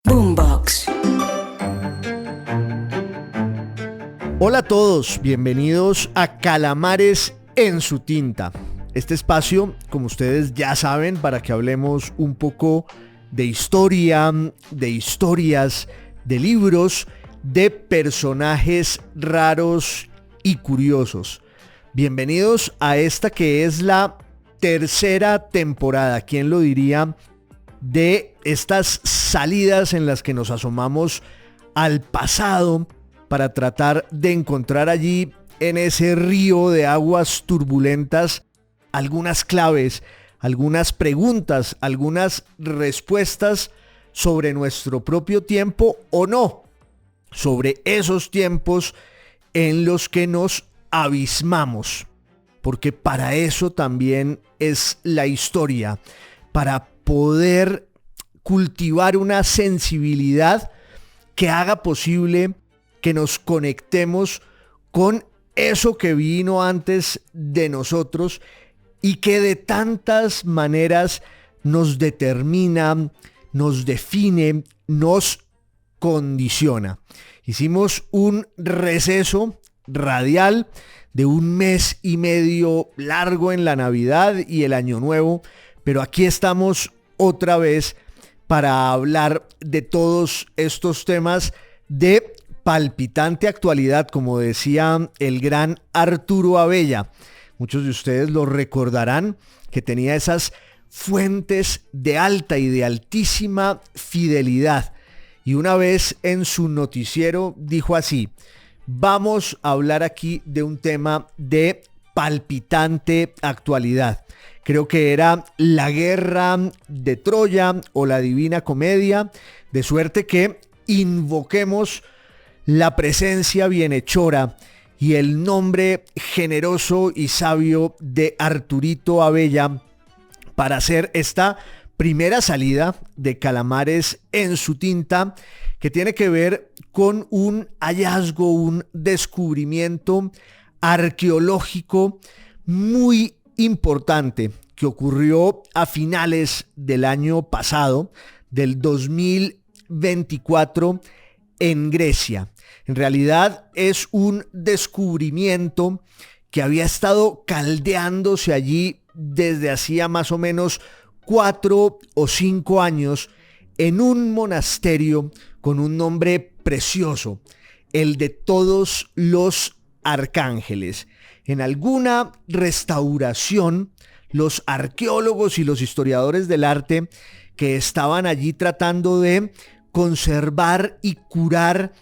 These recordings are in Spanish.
Boombox. Hola a todos, bienvenidos a Calamares en su tinta. Este espacio, como ustedes ya saben, para que hablemos un poco de historia, de historias, de libros, de personajes raros y curiosos. Bienvenidos a esta que es la tercera temporada, ¿quién lo diría? De estas salidas en las que nos asomamos al pasado para tratar de encontrar allí en ese río de aguas turbulentas algunas claves, algunas preguntas, algunas respuestas sobre nuestro propio tiempo o no, sobre esos tiempos en los que nos abismamos, porque para eso también es la historia, para poder cultivar una sensibilidad que haga posible que nos conectemos con eso que vino antes de nosotros y que de tantas maneras nos determina, nos define, nos condiciona. Hicimos un receso radial de un mes y medio largo en la Navidad y el Año Nuevo, pero aquí estamos otra vez para hablar de todos estos temas de palpitante actualidad, como decía el gran Arturo Abella. Muchos de ustedes lo recordarán, que tenía esas fuentes de alta y de altísima fidelidad. Y una vez en su noticiero dijo así: vamos a hablar aquí de un tema de palpitante actualidad. Creo que era la guerra de Troya o la Divina Comedia, de suerte que invoquemos la presencia bienhechora y el nombre generoso y sabio de Arturito Abella para hacer esta primera salida de Calamares en su tinta, que tiene que ver con un hallazgo, un descubrimiento arqueológico muy importante que ocurrió a finales del año pasado, del 2024, en Grecia. En realidad es un descubrimiento que había estado caldeándose allí desde hacía más o menos 4 o 5 años en un monasterio con un nombre precioso, el de Todos los Arcángeles. En alguna restauración, los arqueólogos y los historiadores del arte que estaban allí tratando de conservar y curar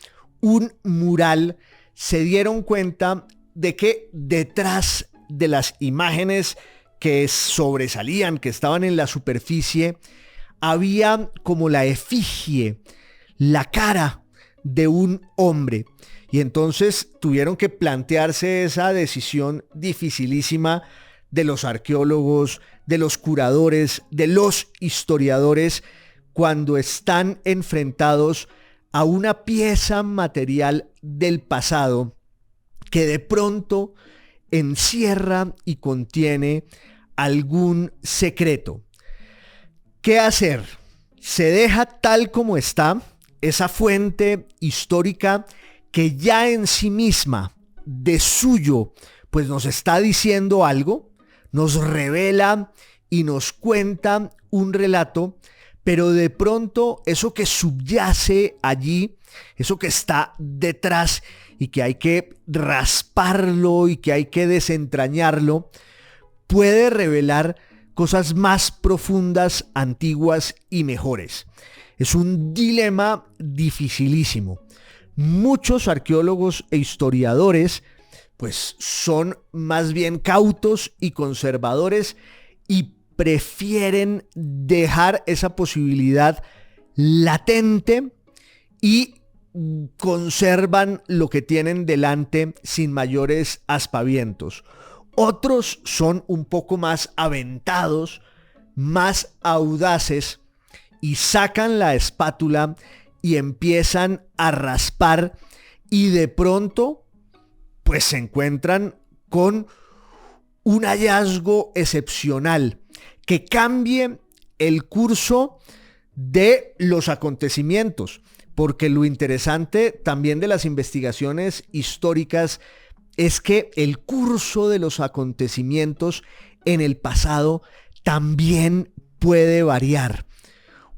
un mural se dieron cuenta de que detrás de las imágenes que sobresalían, que estaban en la superficie, había como la efigie, la cara de un hombre. Y entonces tuvieron que plantearse esa decisión dificilísima de los arqueólogos, de los curadores, de los historiadores, cuando están enfrentados a una pieza material del pasado que de pronto encierra y contiene algún secreto. ¿Qué hacer? ¿Se deja tal como está esa fuente histórica que ya en sí misma, de suyo, pues nos está diciendo algo, nos revela y nos cuenta un relato, pero de pronto eso que subyace allí, eso que está detrás y que hay que rasparlo y que hay que desentrañarlo, puede revelar cosas más profundas, antiguas y mejores? Es un dilema dificilísimo. Muchos arqueólogos e historiadores pues son más bien cautos y conservadores y prefieren dejar esa posibilidad latente y conservan lo que tienen delante sin mayores aspavientos. Otros son un poco más aventados, más audaces y sacan la espátula y empiezan a raspar y de pronto pues se encuentran con un hallazgo excepcional que cambie el curso de los acontecimientos, porque lo interesante también de las investigaciones históricas es que el curso de los acontecimientos en el pasado también puede variar.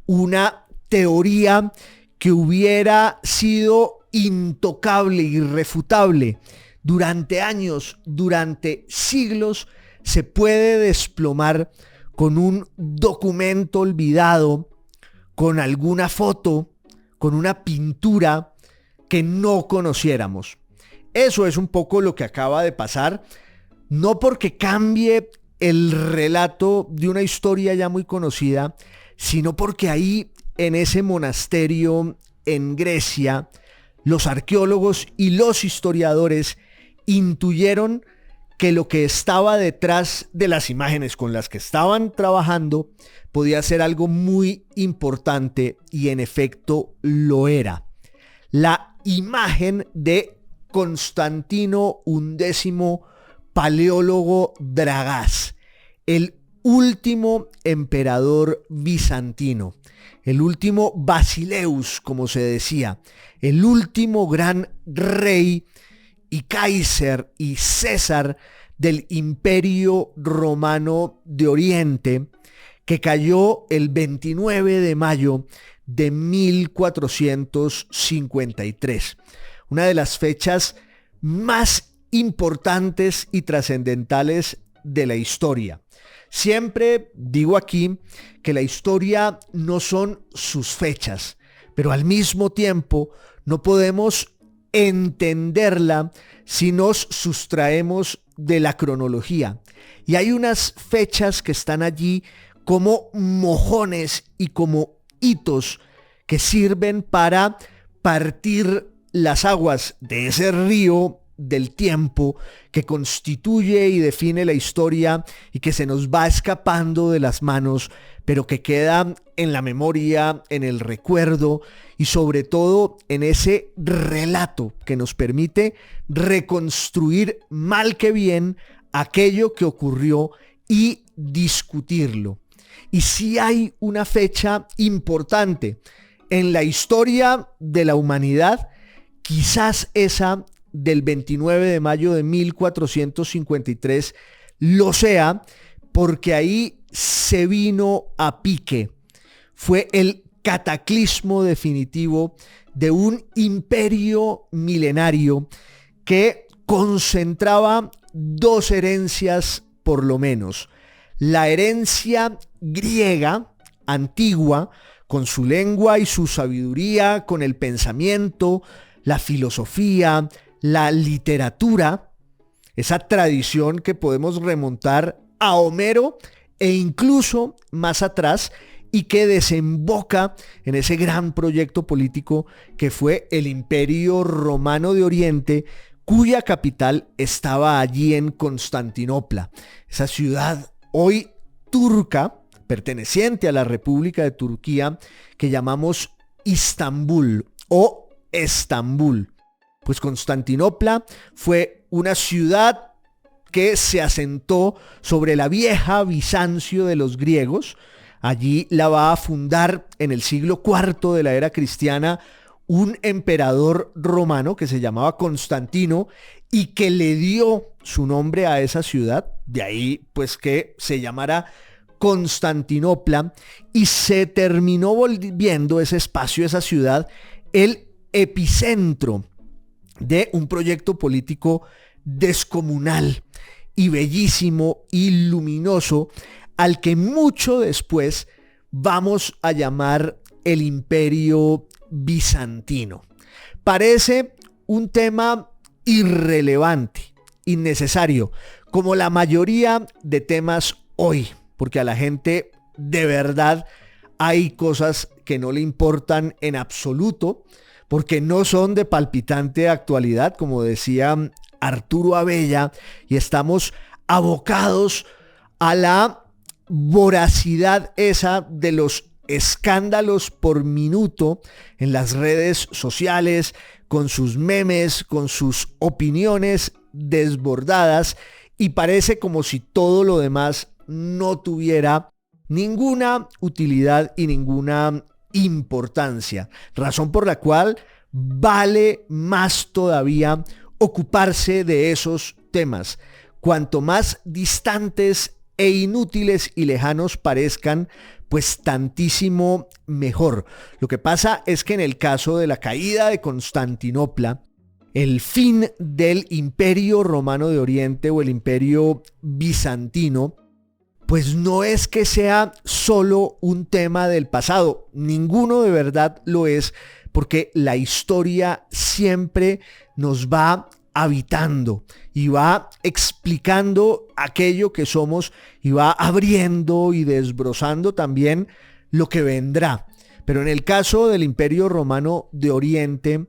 Una teoría que hubiera sido intocable, irrefutable durante años, durante siglos, se puede desplomar con un documento olvidado, con alguna foto, con una pintura que no conociéramos. Eso es un poco lo que acaba de pasar, no porque cambie el relato de una historia ya muy conocida, sino porque ahí en ese monasterio en Grecia, los arqueólogos y los historiadores intuyeron que lo que estaba detrás de las imágenes con las que estaban trabajando podía ser algo muy importante, y en efecto lo era. La imagen de Constantino XI, paleólogo Dragás, el último emperador bizantino, el último Basileus, como se decía, el último gran rey y Kaiser y César del Imperio Romano de Oriente, que cayó el 29 de mayo de 1453. Una de las fechas más importantes y trascendentales de la historia. Siempre digo aquí que la historia no son sus fechas, pero al mismo tiempo no podemos entenderla si nos sustraemos de la cronología. Y hay unas fechas que están allí como mojones y como hitos que sirven para partir las aguas de ese río del tiempo que constituye y define la historia y que se nos va escapando de las manos, pero que queda en la memoria, en el recuerdo y sobre todo en ese relato que nos permite reconstruir mal que bien aquello que ocurrió y discutirlo. Y si hay una fecha importante en la historia de la humanidad, quizás esa del 29 de mayo de 1453 lo sea, porque ahí se vino a pique. Fue el cataclismo definitivo de un imperio milenario que concentraba dos herencias por lo menos. La herencia griega antigua, con su lengua y su sabiduría, con el pensamiento, la filosofía, la literatura, esa tradición que podemos remontar a Homero e incluso más atrás, y que desemboca en ese gran proyecto político que fue el Imperio Romano de Oriente, cuya capital estaba allí en Constantinopla, esa ciudad hoy turca, perteneciente a la República de Turquía, que llamamos Istambul o Estambul. Pues Constantinopla fue una ciudad que se asentó sobre la vieja Bizancio de los griegos. Allí la va a fundar en el siglo IV de la era cristiana un emperador romano que se llamaba Constantino y que le dio su nombre a esa ciudad. De ahí pues que se llamara Constantinopla, y se terminó volviendo ese espacio, esa ciudad, el epicentro de un proyecto político descomunal y bellísimo y luminoso, al que mucho después vamos a llamar el Imperio Bizantino. Parece un tema irrelevante, innecesario, como la mayoría de temas hoy, porque a la gente de verdad hay cosas que no le importan en absoluto, porque no son de palpitante actualidad, como decía Arturo Abella, y estamos abocados a la voracidad esa de los escándalos por minuto en las redes sociales, con sus memes, con sus opiniones desbordadas, y parece como si todo lo demás no tuviera ninguna utilidad y ninguna importancia, razón por la cual vale más todavía ocuparse de esos temas. Cuanto más distantes e inútiles y lejanos parezcan, pues tantísimo mejor. Lo que pasa es que en el caso de la caída de Constantinopla, el fin del Imperio Romano de Oriente o el Imperio Bizantino, pues no es que sea solo un tema del pasado. Ninguno de verdad lo es, porque la historia siempre nos va habitando y va explicando aquello que somos y va abriendo y desbrozando también lo que vendrá. Pero en el caso del Imperio Romano de Oriente,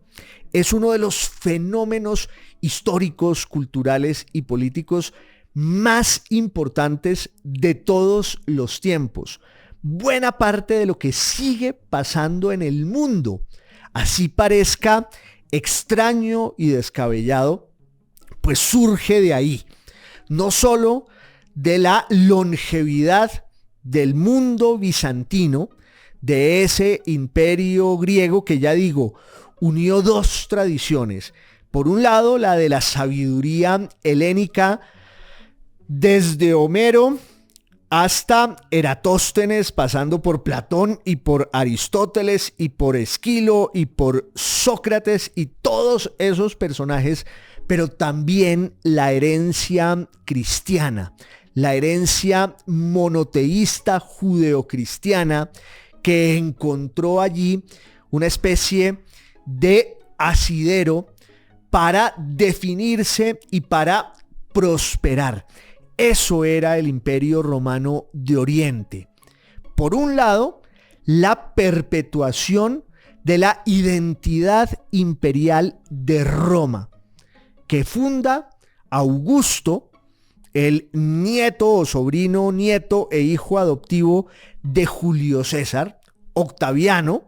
es uno de los fenómenos históricos, culturales y políticos más importantes de todos los tiempos. Buena parte de lo que sigue pasando en el mundo, así parezca extraño y descabellado, pues surge de ahí. No solo de la longevidad del mundo bizantino, de ese imperio griego que, ya digo, unió dos tradiciones. Por un lado, la de la sabiduría helénica, desde Homero hasta Eratóstenes, pasando por Platón y por Aristóteles y por Esquilo y por Sócrates y todos esos personajes, pero también la herencia cristiana, la herencia monoteísta judeocristiana, que encontró allí una especie de asidero para definirse y para prosperar. Eso era el Imperio Romano de Oriente. Por un lado, la perpetuación de la identidad imperial de Roma, que funda Augusto, el nieto o sobrino, nieto e hijo adoptivo de Julio César, Octaviano,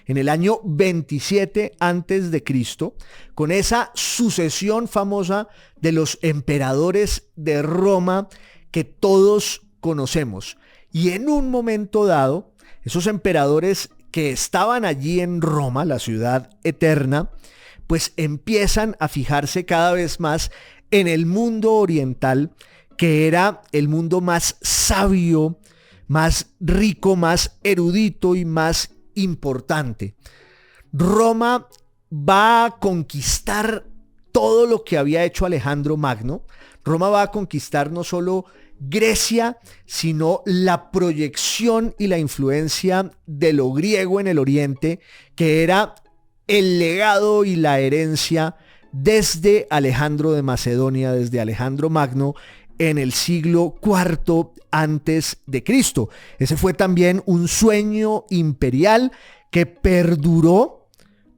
en el año 27 antes de Cristo, con esa sucesión famosa de los emperadores de Roma que todos conocemos. Y en un momento dado, esos emperadores que estaban allí en Roma, la ciudad eterna, pues empiezan a fijarse cada vez más en el mundo oriental, que era el mundo más sabio, más rico, más erudito y más importante. Roma va a conquistar todo lo que había hecho Alejandro Magno. Roma va a conquistar no solo Grecia, sino la proyección y la influencia de lo griego en el oriente, que era el legado y la herencia desde Alejandro de Macedonia, desde Alejandro Magno, en el siglo IV antes de Cristo. Ese fue también un sueño imperial que perduró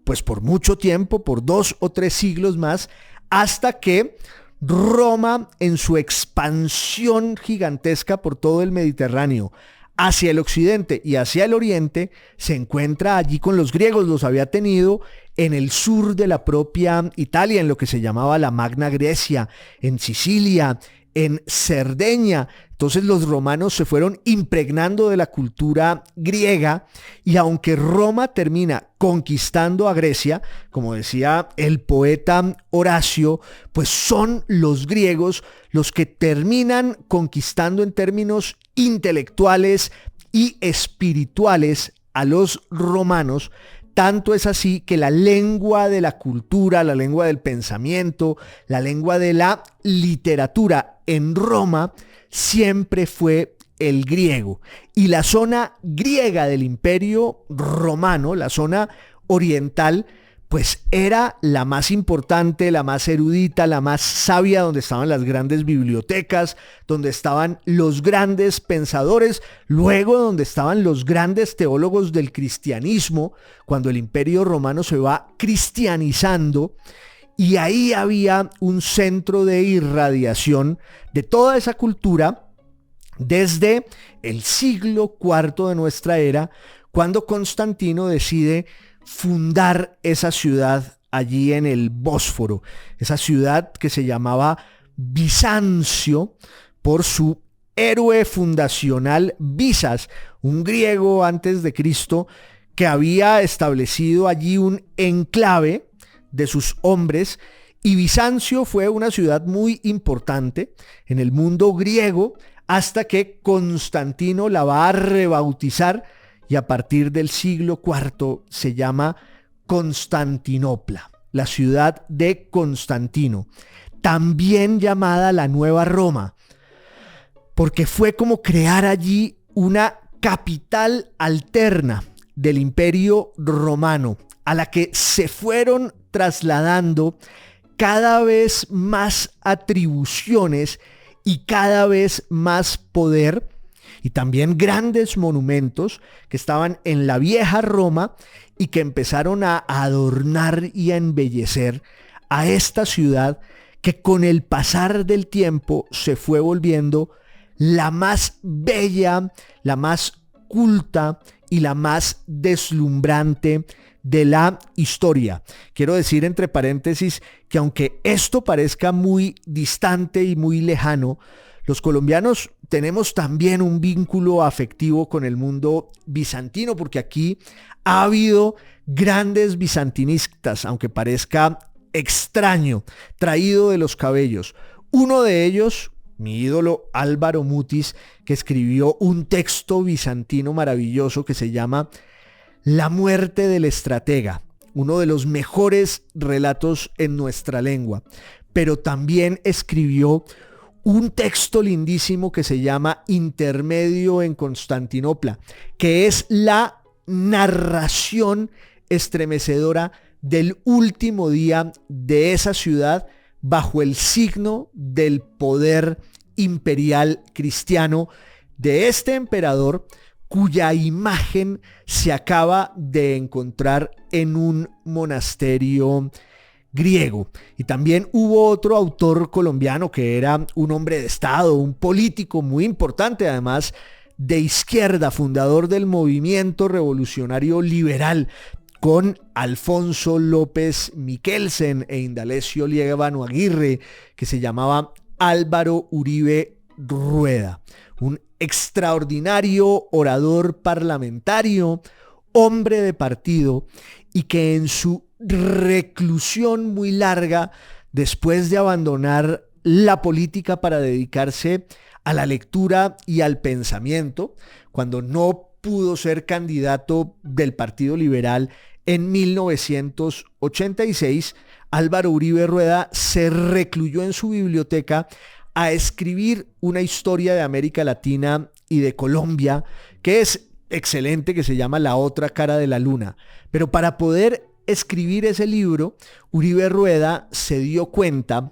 pues por mucho tiempo, por 2 o 3 siglos más, hasta que Roma, en su expansión gigantesca por todo el Mediterráneo, hacia el occidente y hacia el oriente, se encuentra allí con los griegos. Los había tenido en el sur de la propia Italia, en lo que se llamaba la Magna Grecia, en Sicilia, en Cerdeña. Entonces los romanos se fueron impregnando de la cultura griega, y aunque Roma termina conquistando a Grecia, como decía el poeta Horacio, pues son los griegos los que terminan conquistando en términos intelectuales y espirituales a los romanos. Tanto es así que la lengua de la cultura, la lengua del pensamiento, la lengua de la literatura en Roma siempre fue el griego. Y la zona griega del Imperio Romano, la zona oriental, pues era la más importante, la más erudita, la más sabia, donde estaban las grandes bibliotecas, donde estaban los grandes pensadores, luego donde estaban los grandes teólogos del cristianismo, cuando el Imperio Romano se va cristianizando. Y ahí había un centro de irradiación de toda esa cultura desde el siglo IV de nuestra era, cuando Constantino decide fundar esa ciudad allí en el Bósforo, esa ciudad que se llamaba Bizancio por su héroe fundacional Bisas, un griego antes de Cristo, que había establecido allí un enclave de sus hombres, y Bizancio fue una ciudad muy importante en el mundo griego hasta que Constantino la va a rebautizar y a partir del siglo IV se llama Constantinopla, la ciudad de Constantino, también llamada la Nueva Roma, porque fue como crear allí una capital alterna del Imperio Romano, a la que se fueron trasladando cada vez más atribuciones y cada vez más poder, y también grandes monumentos que estaban en la vieja Roma y que empezaron a adornar y a embellecer a esta ciudad que con el pasar del tiempo se fue volviendo la más bella, la más culta y la más deslumbrante de la historia. Quiero decir entre paréntesis que aunque esto parezca muy distante y muy lejano, los colombianos tenemos también un vínculo afectivo con el mundo bizantino, porque aquí ha habido grandes bizantinistas, aunque parezca extraño, traído de los cabellos. Uno de ellos, mi ídolo Álvaro Mutis, que escribió un texto bizantino maravilloso que se llama La muerte del estratega, uno de los mejores relatos en nuestra lengua, pero también escribió un texto lindísimo que se llama Intermedio en Constantinopla, que es la narración estremecedora del último día de esa ciudad bajo el signo del poder imperial cristiano de este emperador, cuya imagen se acaba de encontrar en un monasterio griego. Y también hubo otro autor colombiano que era un hombre de Estado, un político muy importante, además de izquierda, fundador del movimiento revolucionario liberal, con Alfonso López Miquelsen e Indalecio Liévano Aguirre, que se llamaba Álvaro Uribe Rueda, un extraordinario orador parlamentario, hombre de partido, y que en su reclusión muy larga, después de abandonar la política para dedicarse a la lectura y al pensamiento, cuando no pudo ser candidato del Partido Liberal en 1986, Álvaro Uribe Rueda se recluyó en su biblioteca a escribir una historia de América Latina y de Colombia, que es excelente, que se llama La otra cara de la luna. Pero para poder escribir ese libro, Uribe Rueda se dio cuenta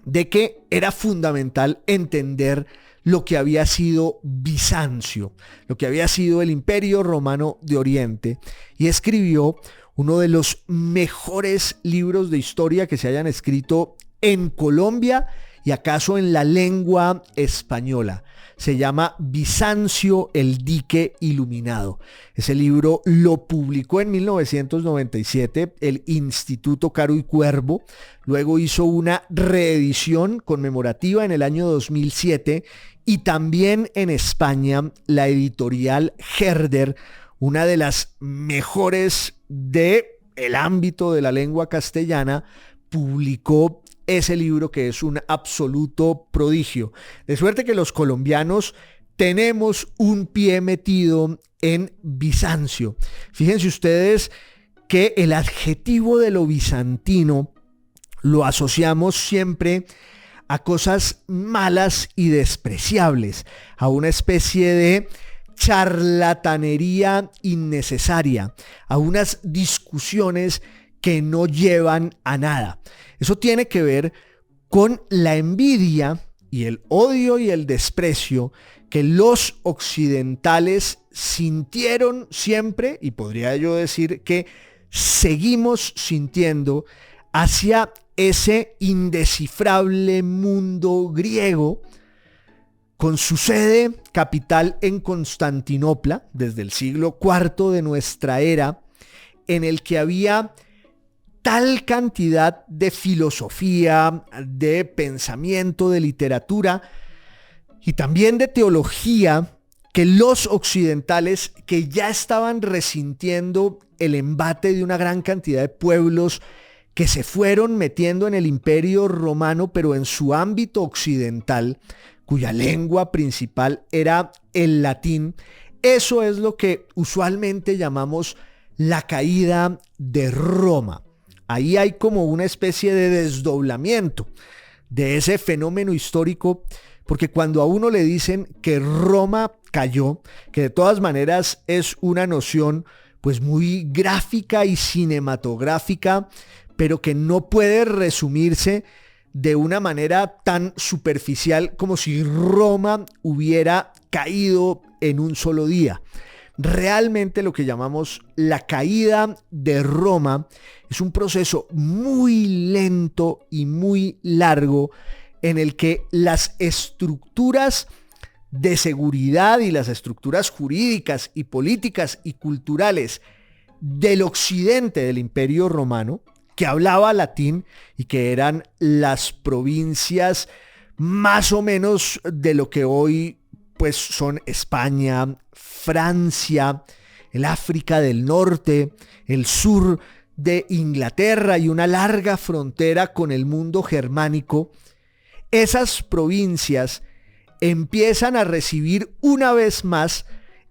de que era fundamental entender lo que había sido Bizancio, lo que había sido el Imperio Romano de Oriente, y escribió uno de los mejores libros de historia que se hayan escrito en Colombia y acaso en la lengua española. Se llama Bizancio, el dique iluminado. Ese libro lo publicó en 1997 el Instituto Caro y Cuervo. Luego hizo una reedición conmemorativa en el año 2007 y también en España la editorial Herder, una de las mejores del ámbito de la lengua castellana, publicó ese libro que es un absoluto prodigio. De suerte que los colombianos tenemos un pie metido en Bizancio. Fíjense ustedes que el adjetivo de lo bizantino lo asociamos siempre a cosas malas y despreciables, a una especie de charlatanería innecesaria, a unas discusiones que no llevan a nada. Eso tiene que ver con la envidia y el odio y el desprecio que los occidentales sintieron siempre, y podría yo decir que seguimos sintiendo, hacia ese indescifrable mundo griego, con su sede capital en Constantinopla desde el siglo IV de nuestra era, en el que había tal cantidad de filosofía, de pensamiento, de literatura y también de teología, que los occidentales, que ya estaban resintiendo el embate de una gran cantidad de pueblos que se fueron metiendo en el Imperio Romano, pero en su ámbito occidental, cuya lengua principal era el latín, eso es lo que usualmente llamamos la caída de Roma. Ahí hay como una especie de desdoblamiento de ese fenómeno histórico, porque cuando a uno le dicen que Roma cayó, que de todas maneras es una noción pues muy gráfica y cinematográfica, pero que no puede resumirse de una manera tan superficial como si Roma hubiera caído en un solo día. Realmente lo que llamamos la caída de Roma es un proceso muy lento y muy largo en el que las estructuras de seguridad y las estructuras jurídicas y políticas y culturales del occidente del Imperio Romano, que hablaba latín y que eran las provincias más o menos de lo que hoy pues son España, Francia, el África del Norte, el sur de Inglaterra y una larga frontera con el mundo germánico. Esas provincias empiezan a recibir una vez más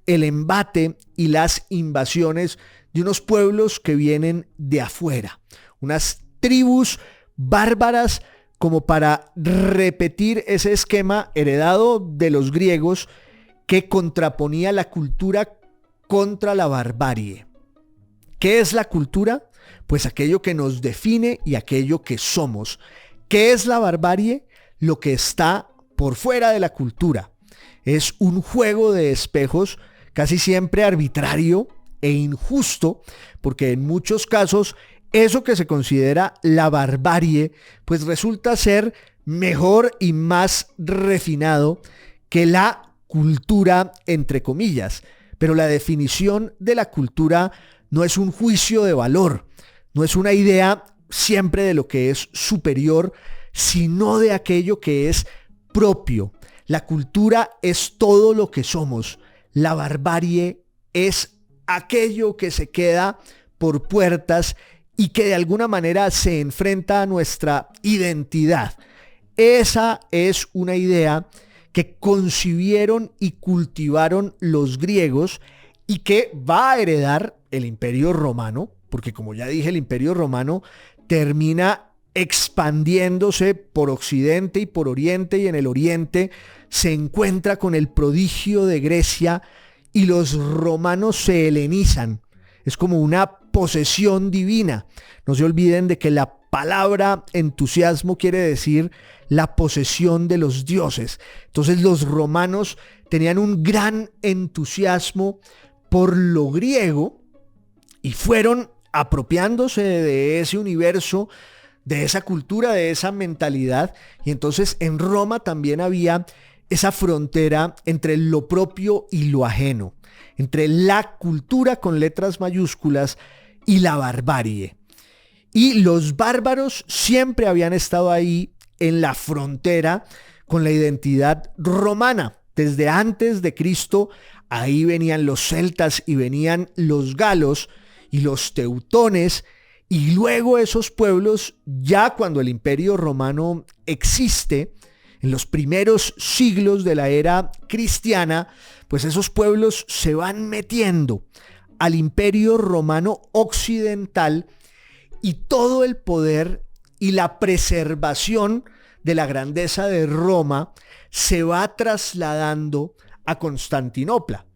el embate y las invasiones de unos pueblos que vienen de afuera, unas tribus bárbaras, como para repetir ese esquema heredado de los griegos que contraponía la cultura contra la barbarie. ¿Qué es la cultura? Pues aquello que nos define y aquello que somos. ¿Qué es la barbarie? Lo que está por fuera de la cultura. Es un juego de espejos casi siempre arbitrario e injusto, porque en muchos casos eso que se considera la barbarie, pues resulta ser mejor y más refinado que la cultura, entre comillas. Pero la definición de la cultura no es un juicio de valor, no es una idea siempre de lo que es superior, sino de aquello que es propio. La cultura es todo lo que somos. La barbarie es aquello que se queda por puertas y que de alguna manera se enfrenta a nuestra identidad. Esa es una idea que concibieron y cultivaron los griegos y que va a heredar el Imperio Romano, porque como ya dije, el Imperio Romano termina expandiéndose por Occidente y por Oriente, y en el Oriente se encuentra con el prodigio de Grecia y los romanos se helenizan. Es como una posesión divina. No se olviden de que la palabra entusiasmo quiere decir la posesión de los dioses. Entonces los romanos tenían un gran entusiasmo por lo griego y fueron apropiándose de ese universo, de esa cultura, de esa mentalidad. Y entonces en Roma también había esa frontera entre lo propio y lo ajeno, entre la cultura con letras mayúsculas y la barbarie. Y los bárbaros siempre habían estado ahí en la frontera con la identidad romana. Desde antes de Cristo, ahí venían los celtas y venían los galos y los teutones, y luego esos pueblos, ya cuando el Imperio Romano existe, en los primeros siglos de la era cristiana, pues esos pueblos se van metiendo al Imperio Romano occidental, y todo el poder y la preservación de la grandeza de Roma se va trasladando a Constantinopla,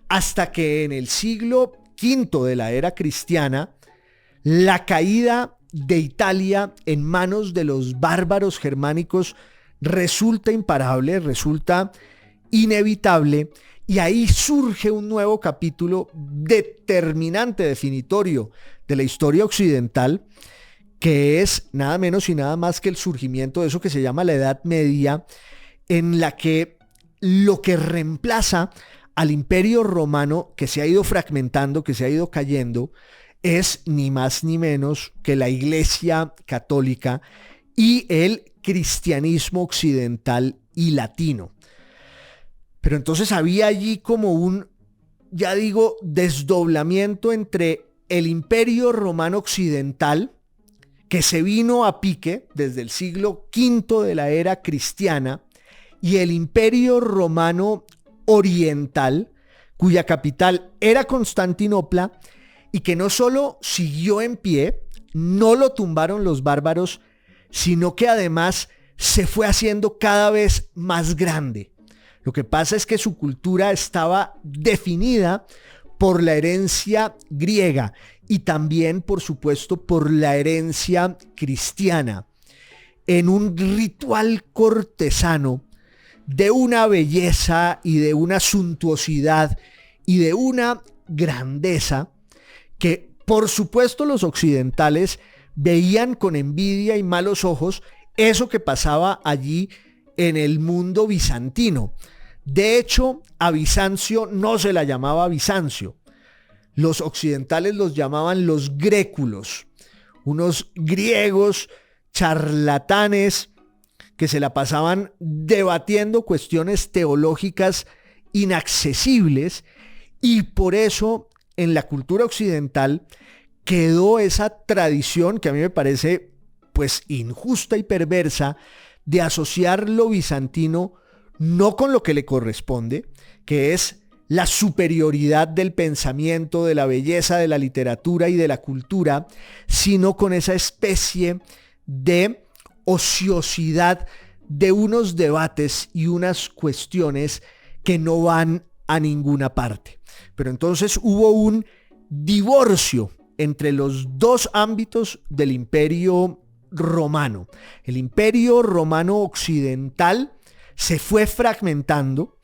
hasta que en el siglo V de la era cristiana, la caída de Italia en manos de los bárbaros germánicos resulta imparable, resulta inevitable, y ahí surge un nuevo capítulo determinante, definitorio de la historia occidental, que es nada menos y nada más que el surgimiento de eso que se llama la Edad Media, en la que lo que reemplaza al Imperio Romano, que se ha ido fragmentando, que se ha ido cayendo, es ni más ni menos que la Iglesia Católica y el cristianismo occidental y latino. Pero entonces había allí como un, ya digo, desdoblamiento entre el Imperio Romano Occidental, que se vino a pique desde el siglo V de la era cristiana, y el Imperio Romano Oriental, cuya capital era Constantinopla, y que no solo siguió en pie, no lo tumbaron los bárbaros, sino que además se fue haciendo cada vez más grande. Lo que pasa es que su cultura estaba definida por la herencia griega y también, por supuesto, por la herencia cristiana, en un ritual cortesano de una belleza y de una suntuosidad y de una grandeza que, por supuesto, los occidentales veían con envidia y malos ojos eso que pasaba allí en el mundo bizantino. De hecho, a Bizancio no se la llamaba Bizancio. Los occidentales los llamaban los gréculos, unos griegos charlatanes que se la pasaban debatiendo cuestiones teológicas inaccesibles, y por eso en la cultura occidental quedó esa tradición que a mí me parece pues injusta y perversa de asociar lo bizantino no con lo que le corresponde, que es la superioridad del pensamiento, de la belleza, de la literatura y de la cultura, sino con esa especie de ociosidad de unos debates y unas cuestiones que no van a ninguna parte. Pero entonces hubo un divorcio entre los dos ámbitos del Imperio Romano. El Imperio Romano Occidental se fue fragmentando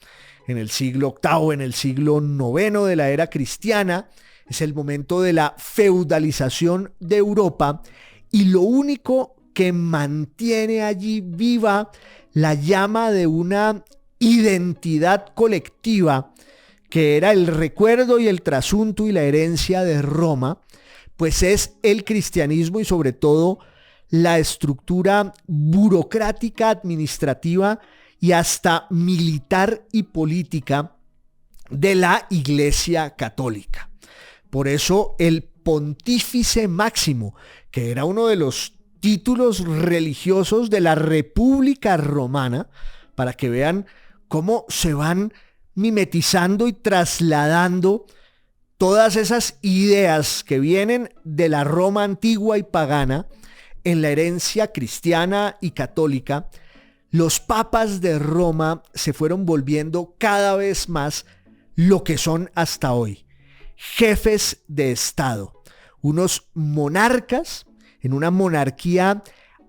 en el siglo VIII, en el siglo IX de la era cristiana. Es el momento de la feudalización de Europa, y lo único que mantiene allí viva la llama de una identidad colectiva, que era el recuerdo y el trasunto y la herencia de Roma, pues es el cristianismo y sobre todo la estructura burocrática, administrativa y hasta militar y política de la Iglesia Católica. Por eso el pontífice máximo, que era uno de los títulos religiosos de la República Romana, para que vean cómo se van mimetizando y trasladando todas esas ideas que vienen de la Roma antigua y pagana en la herencia cristiana y católica. Los papas de Roma se fueron volviendo cada vez más lo que son hasta hoy: jefes de Estado, unos monarcas en una monarquía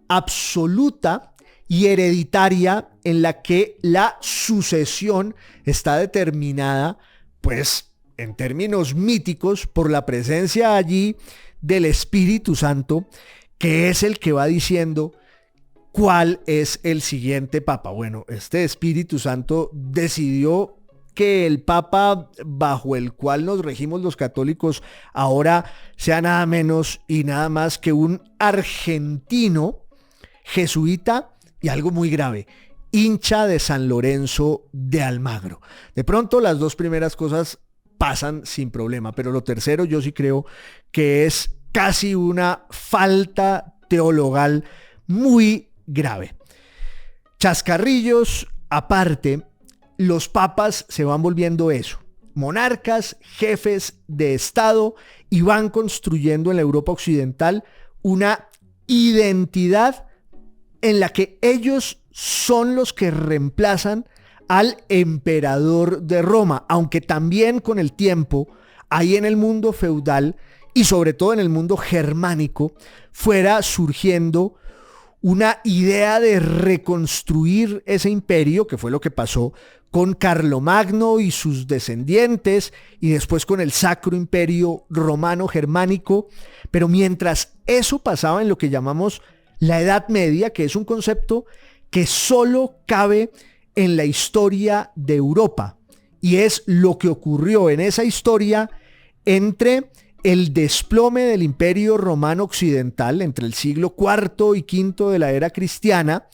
absoluta y hereditaria, en la que la sucesión está determinada, pues en términos míticos, por la presencia allí del Espíritu Santo, que es el que va diciendo cuál es el siguiente papa. Bueno, este Espíritu Santo decidió que el papa bajo el cual nos regimos los católicos ahora sea nada menos y nada más que un argentino jesuita, y algo muy grave, hincha de San Lorenzo de Almagro. De pronto las dos primeras cosas pasan sin problema, pero lo tercero yo sí creo que es casi una falta teologal muy grave. Chascarrillos aparte, los papas se van volviendo eso: monarcas, jefes de Estado, y van construyendo en la Europa occidental una identidad en la que ellos son los que reemplazan al emperador de Roma, aunque también con el tiempo, ahí en el mundo feudal y sobre todo en el mundo germánico, fuera surgiendo una idea de reconstruir ese imperio, que fue lo que pasó con Carlomagno y sus descendientes, y después con el Sacro Imperio Romano Germánico. Pero mientras eso pasaba en lo que llamamos la Edad Media, que es un concepto que solo cabe en la historia de Europa, y es lo que ocurrió en esa historia entre el desplome del Imperio Romano Occidental entre el siglo IV y V de la era cristiana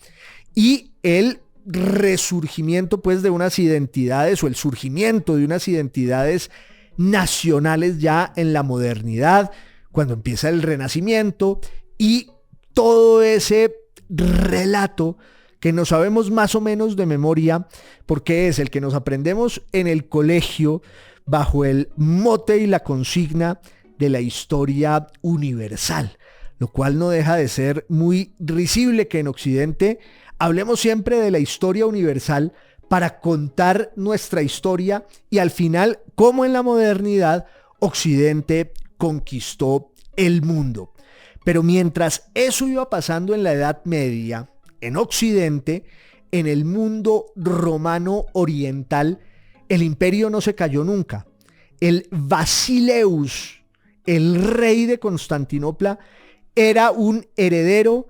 y el resurgimiento pues de unas identidades o el surgimiento de unas identidades nacionales ya en la modernidad, cuando empieza el Renacimiento y todo ese relato que nos sabemos más o menos de memoria, porque es el que nos aprendemos en el colegio bajo el mote y la consigna de la historia universal, lo cual no deja de ser muy risible que en Occidente hablemos siempre de la historia universal para contar nuestra historia y al final, como en la modernidad, Occidente conquistó el mundo. Pero mientras eso iba pasando en la Edad Media, en Occidente, en el mundo romano oriental, el imperio no se cayó nunca. El Basileus, el rey de Constantinopla, era un heredero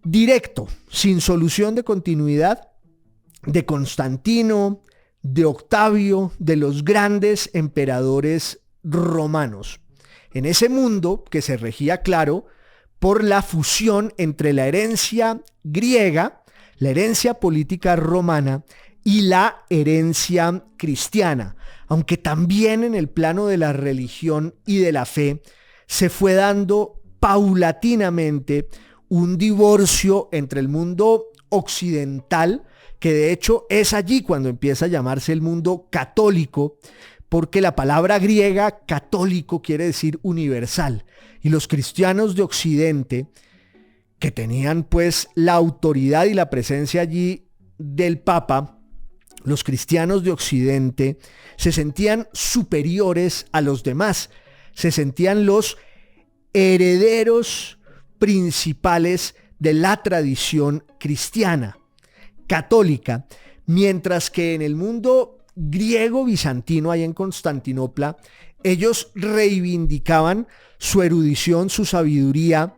directo, sin solución de continuidad, de Constantino, de Octavio, de los grandes emperadores romanos. En ese mundo que se regía, claro, por la fusión entre la herencia griega, la herencia política romana y la herencia cristiana, aunque también en el plano de la religión y de la fe se fue dando paulatinamente un divorcio entre el mundo occidental, que de hecho es allí cuando empieza a llamarse el mundo católico, porque la palabra griega católico quiere decir universal, y los cristianos de Occidente, que tenían pues la autoridad y la presencia allí del Papa, los cristianos de Occidente se sentían superiores a los demás, se sentían los herederos principales de la tradición cristiana, católica, mientras que en el mundo griego bizantino, ahí en Constantinopla, ellos reivindicaban su erudición, su sabiduría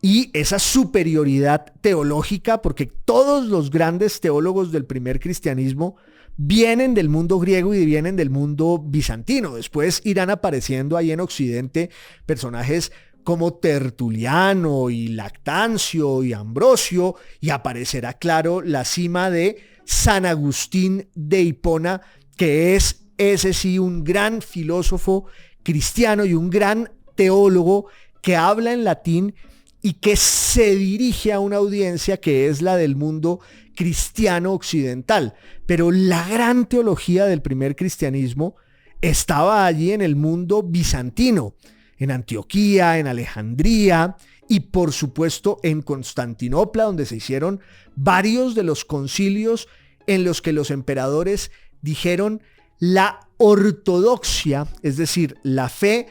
y esa superioridad teológica, porque todos los grandes teólogos del primer cristianismo vienen del mundo griego y vienen del mundo bizantino. Después irán apareciendo ahí en Occidente personajes como Tertuliano y Lactancio y Ambrosio, y aparecerá, claro, la cima de San Agustín de Hipona, que es ese sí un gran filósofo cristiano y un gran teólogo que habla en latín y que se dirige a una audiencia que es la del mundo cristiano occidental. Pero la gran teología del primer cristianismo estaba allí en el mundo bizantino, en Antioquía, en Alejandría y por supuesto en Constantinopla, donde se hicieron varios de los concilios en los que los emperadores dijeron la ortodoxia, es decir, la fe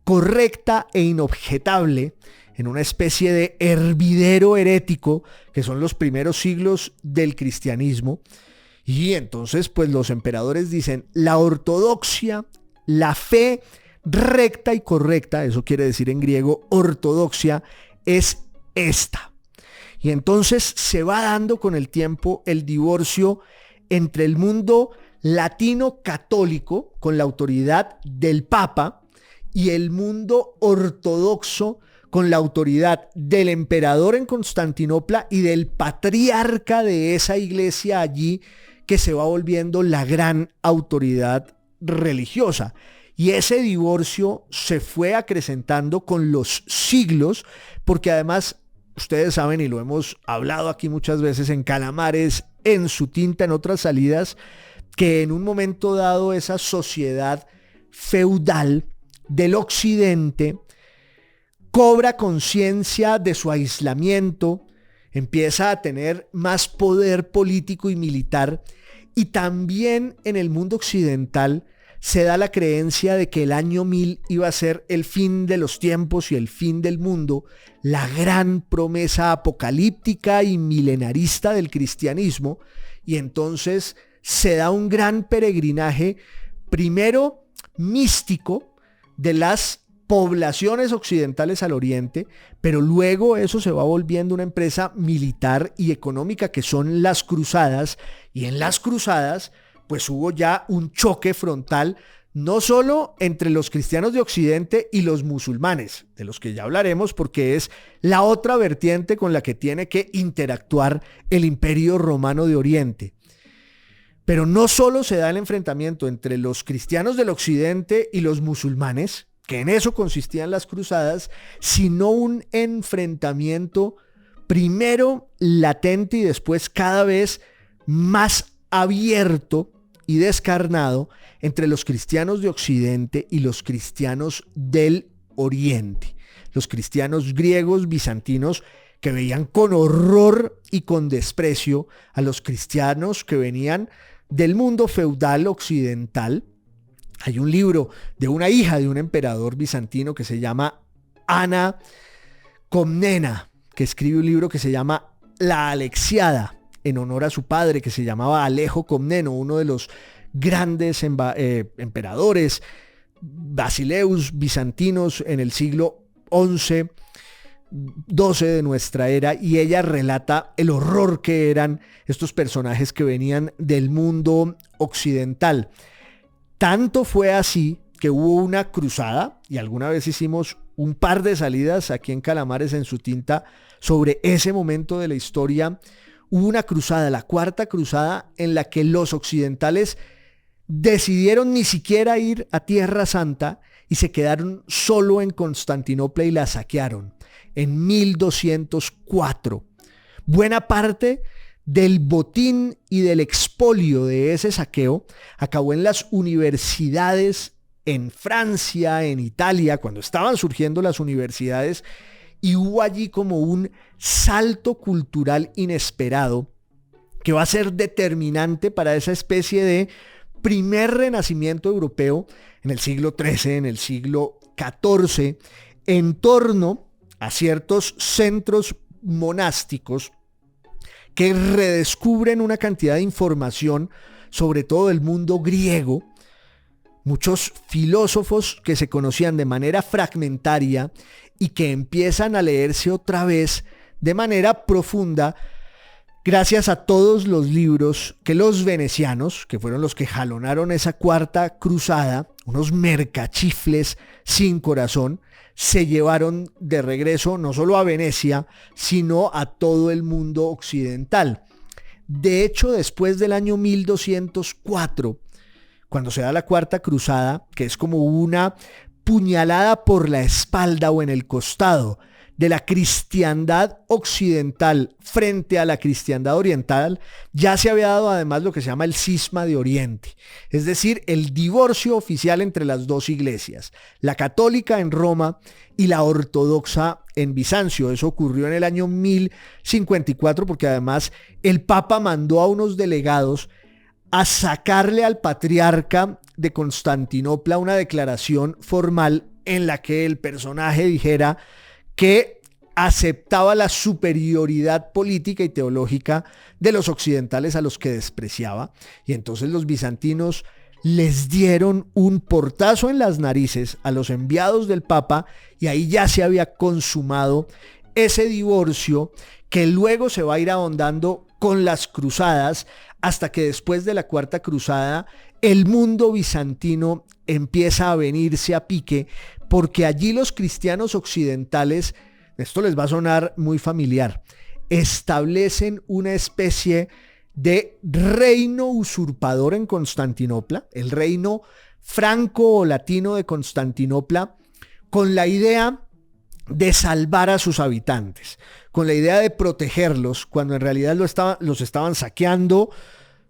correcta e inobjetable, en una especie de hervidero herético que son los primeros siglos del cristianismo. Y entonces pues los emperadores dicen la ortodoxia, la fe recta y correcta, eso quiere decir en griego ortodoxia, es esta. Y entonces se va dando con el tiempo el divorcio entre el mundo latino católico con la autoridad del Papa y el mundo ortodoxo con la autoridad del emperador en Constantinopla y del patriarca de esa iglesia allí, que se va volviendo la gran autoridad religiosa. Y ese divorcio se fue acrecentando con los siglos, porque además, ustedes saben, y lo hemos hablado aquí muchas veces en Calamares, en Su Tinta, en otras salidas, que en un momento dado esa sociedad feudal del occidente cobra conciencia de su aislamiento, empieza a tener más poder político y militar, y también en el mundo occidental se da la creencia de que el año 1000 iba a ser el fin de los tiempos y el fin del mundo, la gran promesa apocalíptica y milenarista del cristianismo, y entonces se da un gran peregrinaje, primero místico, de las poblaciones occidentales al oriente, pero luego eso se va volviendo una empresa militar y económica que son las cruzadas, y en las cruzadas pues hubo ya un choque frontal no solo entre los cristianos de Occidente y los musulmanes, de los que ya hablaremos porque es la otra vertiente con la que tiene que interactuar el Imperio Romano de Oriente. Pero no solo se da el enfrentamiento entre los cristianos del Occidente y los musulmanes, que en eso consistían las cruzadas, sino un enfrentamiento primero latente y después cada vez más abierto y descarnado entre los cristianos de Occidente y los cristianos del Oriente. Los cristianos griegos bizantinos que veían con horror y con desprecio a los cristianos que venían del mundo feudal occidental. Hay un libro de una hija de un emperador bizantino que se llama Ana Comnena, que escribe un libro que se llama La Alexiada, en honor a su padre, que se llamaba Alejo Comneno, uno de los grandes emperadores basileus bizantinos en el siglo XI, XII de nuestra era, y ella relata el horror que eran estos personajes que venían del mundo occidental. Tanto fue así que hubo una cruzada, y alguna vez hicimos un par de salidas aquí en Calamares en su tinta sobre ese momento de la historia. Hubo una cruzada, la Cuarta Cruzada, en la que los occidentales decidieron ni siquiera ir a Tierra Santa y se quedaron solo en Constantinopla y la saquearon en 1204. Buena parte del botín y del expolio de ese saqueo acabó en las universidades en Francia, en Italia, cuando estaban surgiendo las universidades, y hubo allí como un salto cultural inesperado que va a ser determinante para esa especie de primer renacimiento europeo en el siglo XIII, en el siglo XIV, en torno a ciertos centros monásticos que redescubren una cantidad de información sobre todo el mundo griego, muchos filósofos que se conocían de manera fragmentaria y que empiezan a leerse otra vez de manera profunda gracias a todos los libros que los venecianos, que fueron los que jalonaron esa Cuarta Cruzada, unos mercachifles sin corazón, se llevaron de regreso no solo a Venecia, sino a todo el mundo occidental. De hecho, después del año 1204, cuando se da la Cuarta Cruzada, que es como una puñalada por la espalda o en el costado de la cristiandad occidental frente a la cristiandad oriental, ya se había dado además lo que se llama el cisma de Oriente, es decir, el divorcio oficial entre las dos iglesias, la católica en Roma y la ortodoxa en Bizancio. Eso ocurrió en el año 1054 porque además el Papa mandó a unos delegados a sacarle al patriarca de Constantinopla una declaración formal en la que el personaje dijera que aceptaba la superioridad política y teológica de los occidentales a los que despreciaba. Y entonces los bizantinos les dieron un portazo en las narices a los enviados del Papa, y ahí ya se había consumado ese divorcio que luego se va a ir ahondando con las cruzadas, hasta que después de la Cuarta Cruzada el mundo bizantino empieza a venirse a pique, porque allí los cristianos occidentales, esto les va a sonar muy familiar, establecen una especie de reino usurpador en Constantinopla, el reino franco o latino de Constantinopla, con la idea de salvar a sus habitantes, con la idea de protegerlos, cuando en realidad los estaban saqueando,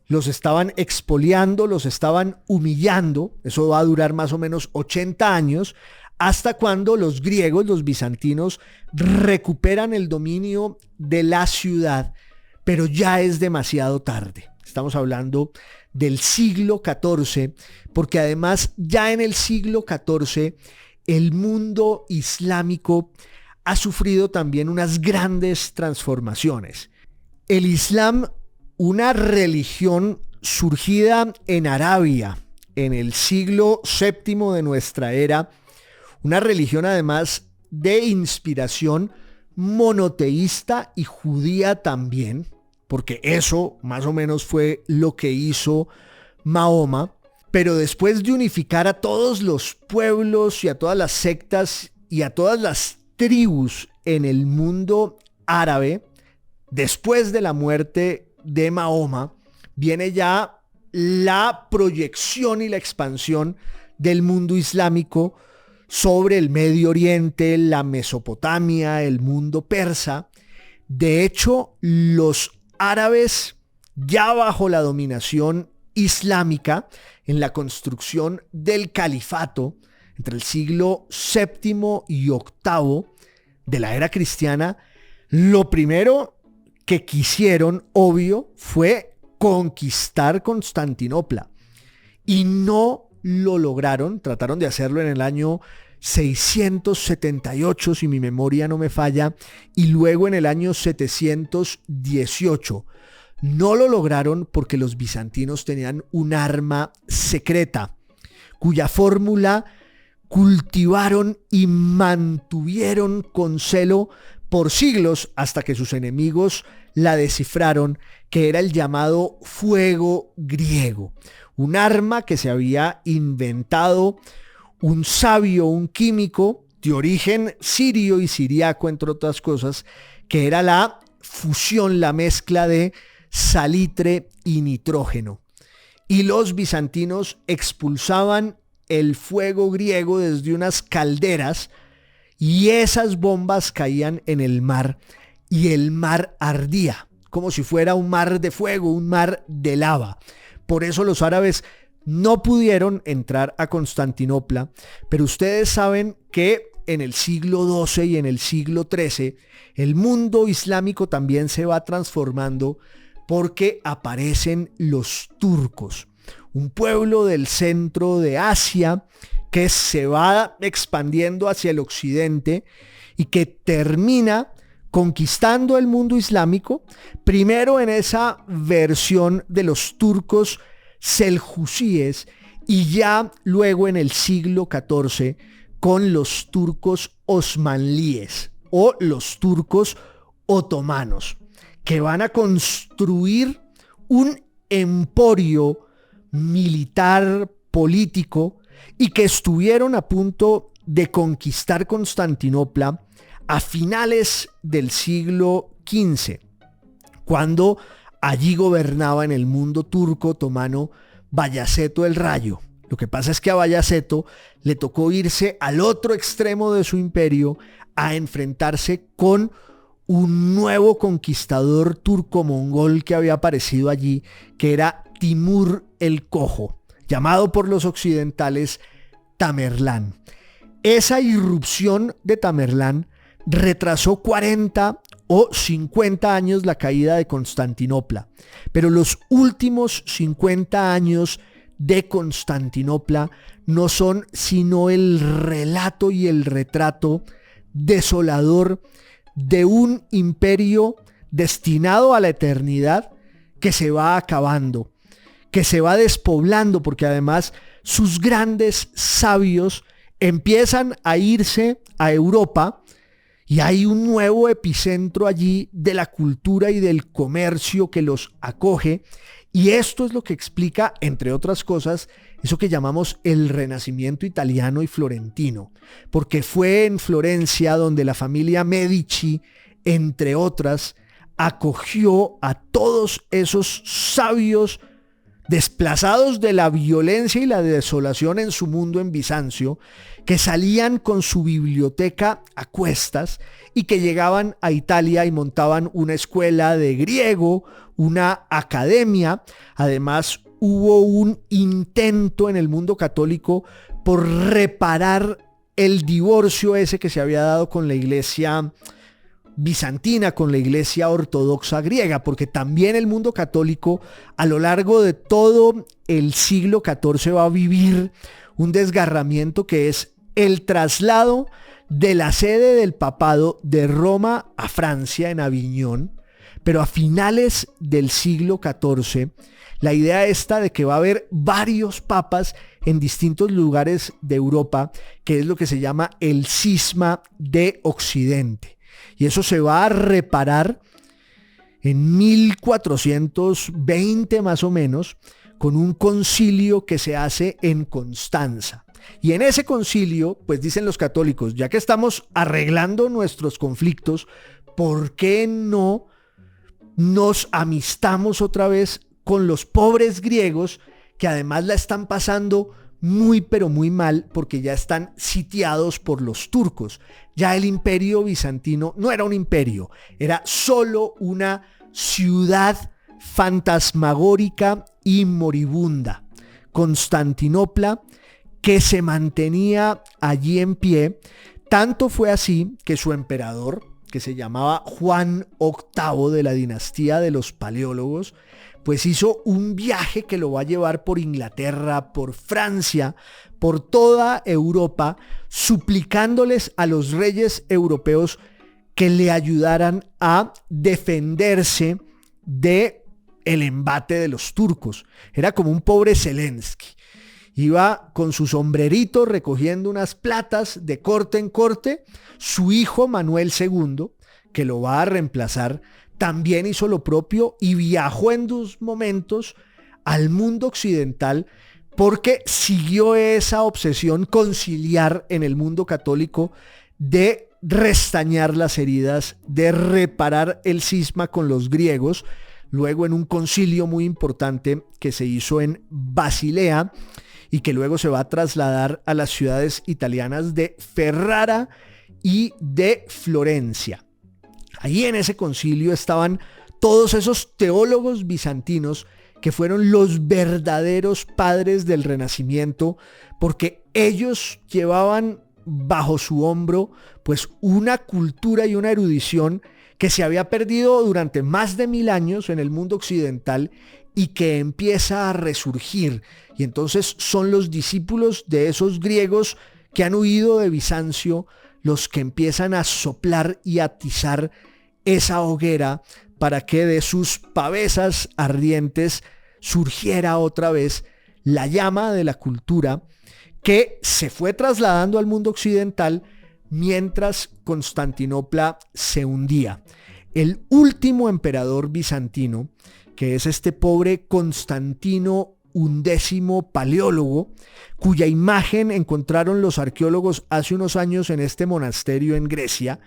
los estaban expoliando, los estaban humillando. Eso va a durar más o menos 80 años, hasta cuando los griegos, los bizantinos, recuperan el dominio de la ciudad, pero ya es demasiado tarde. Estamos hablando del siglo XIV, porque además ya en el siglo XIV el mundo islámico ha sufrido también unas grandes transformaciones. El Islam, una religión surgida en Arabia en el siglo VII de nuestra era, una religión además de inspiración monoteísta y judía también, porque eso más o menos fue lo que hizo Mahoma, Pero después de unificar a todos los pueblos y a todas las sectas y a todas las tribus en el mundo árabe, después de la muerte de Mahoma, viene ya la proyección y la expansión del mundo islámico sobre el Medio Oriente, la Mesopotamia, el mundo persa. De hecho, los árabes, ya bajo la dominación islámica, en la construcción del califato entre el siglo VII y VIII de la era cristiana, lo primero que quisieron, obvio, fue conquistar Constantinopla. Y no lo lograron, trataron de hacerlo en el año 678, si mi memoria no me falla, y luego en el año 718. No lo lograron porque los bizantinos tenían un arma secreta, cuya fórmula cultivaron y mantuvieron con celo por siglos hasta que sus enemigos la descifraron, que era el llamado fuego griego, un arma que se había inventado un sabio, un químico de origen sirio y siriaco, entre otras cosas, que era la fusión, la mezcla de salitre y nitrógeno. Y los bizantinos expulsaban el fuego griego desde unas calderas y esas bombas caían en el mar y el mar ardía, como si fuera un mar de fuego, un mar de lava. Por eso los árabes no pudieron entrar a Constantinopla, pero ustedes saben que en el siglo XII y en el siglo XIII el mundo islámico también se va transformando porque aparecen los turcos, un pueblo del centro de Asia que se va expandiendo hacia el occidente y que termina conquistando el mundo islámico, primero en esa versión de los turcos seljusíes y ya luego en el siglo XIV con los turcos osmanlíes o los turcos otomanos, que van a construir un emporio militar, político, y que estuvieron a punto de conquistar Constantinopla a finales del siglo XV, cuando allí gobernaba en el mundo turco otomano Bayaceto el Rayo. Lo que pasa es que a Bayaceto le tocó irse al otro extremo de su imperio a enfrentarse con un nuevo conquistador turco-mongol que había aparecido allí, que era Timur el Cojo, llamado por los occidentales Tamerlán. Esa irrupción de Tamerlán retrasó 40 o 50 años la caída de Constantinopla, pero los últimos 50 años de Constantinopla no son sino el relato y el retrato desolador de un imperio destinado a la eternidad que se va acabando, que se va despoblando, porque además sus grandes sabios empiezan a irse a Europa y hay un nuevo epicentro allí de la cultura y del comercio que los acoge. Y esto es lo que explica, entre otras cosas, eso que llamamos el Renacimiento italiano y florentino, porque fue en Florencia donde la familia Medici, entre otras, acogió a todos esos sabios desplazados de la violencia y la desolación en su mundo en Bizancio, que salían con su biblioteca a cuestas y que llegaban a Italia y montaban una escuela de griego, una academia. Además, hubo un intento en el mundo católico por reparar el divorcio ese que se había dado con la iglesia bizantina, con la iglesia ortodoxa griega, porque también el mundo católico a lo largo de todo el siglo XIV va a vivir un desgarramiento que es el traslado de la sede del papado de Roma a Francia, en Aviñón, pero a finales del siglo XIV, la idea esta de que va a haber varios papas en distintos lugares de Europa, que es lo que se llama el cisma de Occidente. Y eso se va a reparar en 1420 más o menos, con un concilio que se hace en Constanza. Y en ese concilio, pues dicen los católicos, ya que estamos arreglando nuestros conflictos, ¿por qué no nos amistamos otra vez con los pobres griegos que además la están pasando muy pero muy mal porque ya están sitiados por los turcos? Ya el imperio bizantino no era un imperio, era solo una ciudad fantasmagórica y moribunda, Constantinopla, que se mantenía allí en pie. Tanto fue así que su emperador, que se llamaba Juan VIII de la dinastía de los Paleólogos, pues hizo un viaje que lo va a llevar por Inglaterra, por Francia, por toda Europa, suplicándoles a los reyes europeos que le ayudaran a defenderse de el embate de los turcos. Era como un pobre Zelensky. Iba con su sombrerito recogiendo unas platas de corte en corte. Su hijo Manuel II, que lo va a reemplazar, también hizo lo propio y viajó en 2 momentos al mundo occidental porque siguió esa obsesión conciliar en el mundo católico de restañar las heridas, de reparar el cisma con los griegos. Luego en un concilio muy importante que se hizo en Basilea y que luego se va a trasladar a las ciudades italianas de Ferrara y de Florencia. Ahí en ese concilio estaban todos esos teólogos bizantinos que fueron los verdaderos padres del Renacimiento, porque ellos llevaban bajo su hombro pues una cultura y una erudición que se había perdido durante más de 1000 años en el mundo occidental y que empieza a resurgir. Y entonces son los discípulos de esos griegos que han huido de Bizancio los que empiezan a soplar y atizar esa hoguera para que de sus pavesas ardientes surgiera otra vez la llama de la cultura que se fue trasladando al mundo occidental mientras Constantinopla se hundía. El último emperador bizantino, que es este pobre Constantino XI Paleólogo, cuya imagen encontraron los arqueólogos hace unos años en este monasterio en Grecia,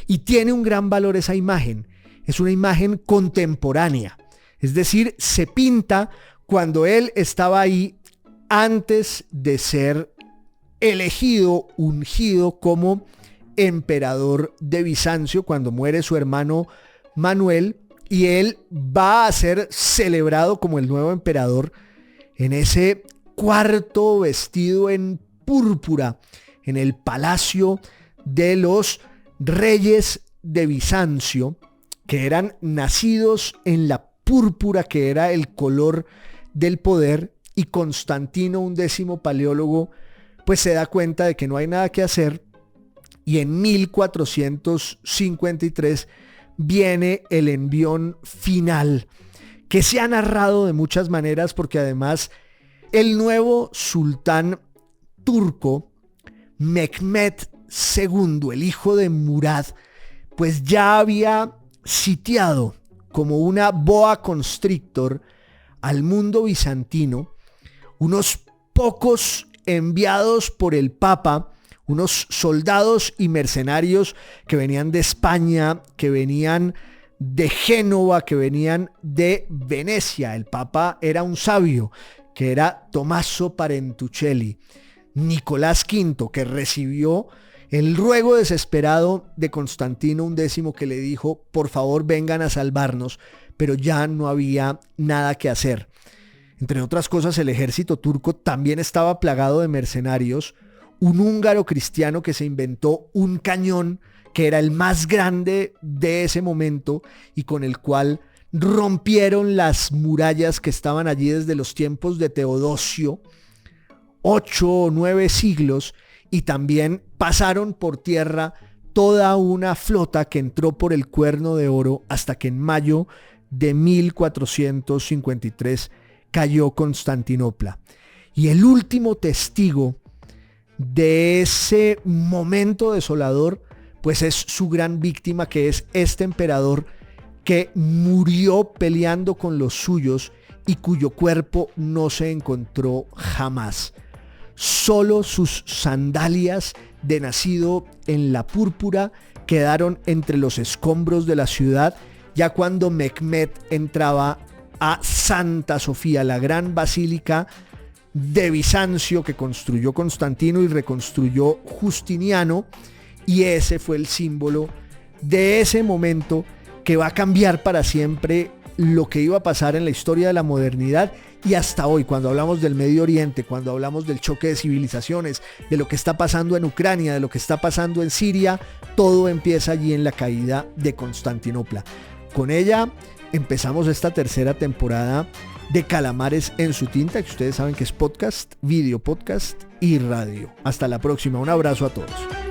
y tiene un gran valor esa imagen. Es una imagen contemporánea, es decir, se pinta cuando él estaba ahí antes de ser elegido, ungido como emperador de Bizancio, cuando muere su hermano Manuel, y él va a ser celebrado como el nuevo emperador en ese cuarto vestido en púrpura en el palacio de los reyes de Bizancio, que eran nacidos en la púrpura, que era el color del poder. Y Constantino XI Paleólogo pues se da cuenta de que no hay nada que hacer, y en 1453 viene el envión final, que se ha narrado de muchas maneras, porque además el nuevo sultán turco, Mehmed II, el hijo de Murad, pues ya había sitiado como una boa constrictor al mundo bizantino. Unos pocos enviados por el Papa, unos soldados y mercenarios que venían de España, que venían de Génova, que venían de Venecia. El Papa era un sabio, que era Tommaso Parentuccelli. Nicolás V, que recibió el ruego desesperado de Constantino X, que le dijo, por favor vengan a salvarnos, pero ya no había nada que hacer. Entre otras cosas, el ejército turco también estaba plagado de mercenarios. Un húngaro cristiano que se inventó un cañón que era el más grande de ese momento y con el cual rompieron las murallas que estaban allí desde los tiempos de Teodosio, 8 o 9 siglos, y también pasaron por tierra toda una flota que entró por el Cuerno de Oro hasta que en mayo de 1453 cayó Constantinopla. Y el último testigo de ese momento desolador pues es su gran víctima, que es este emperador que murió peleando con los suyos y cuyo cuerpo no se encontró jamás. Solo sus sandalias de nacido en la púrpura quedaron entre los escombros de la ciudad, ya cuando Mehmed entraba a Santa Sofía, la gran basílica de Bizancio que construyó Constantino y reconstruyó Justiniano, y ese fue el símbolo de ese momento que va a cambiar para siempre lo que iba a pasar en la historia de la modernidad y hasta hoy, cuando hablamos del Medio Oriente, cuando hablamos del choque de civilizaciones, de lo que está pasando en Ucrania, de lo que está pasando en Siria, todo empieza allí en la caída de Constantinopla. Con ella empezamos esta tercera temporada de Calamares en su tinta, que ustedes saben que es podcast, video podcast y radio. Hasta la próxima, un abrazo a todos.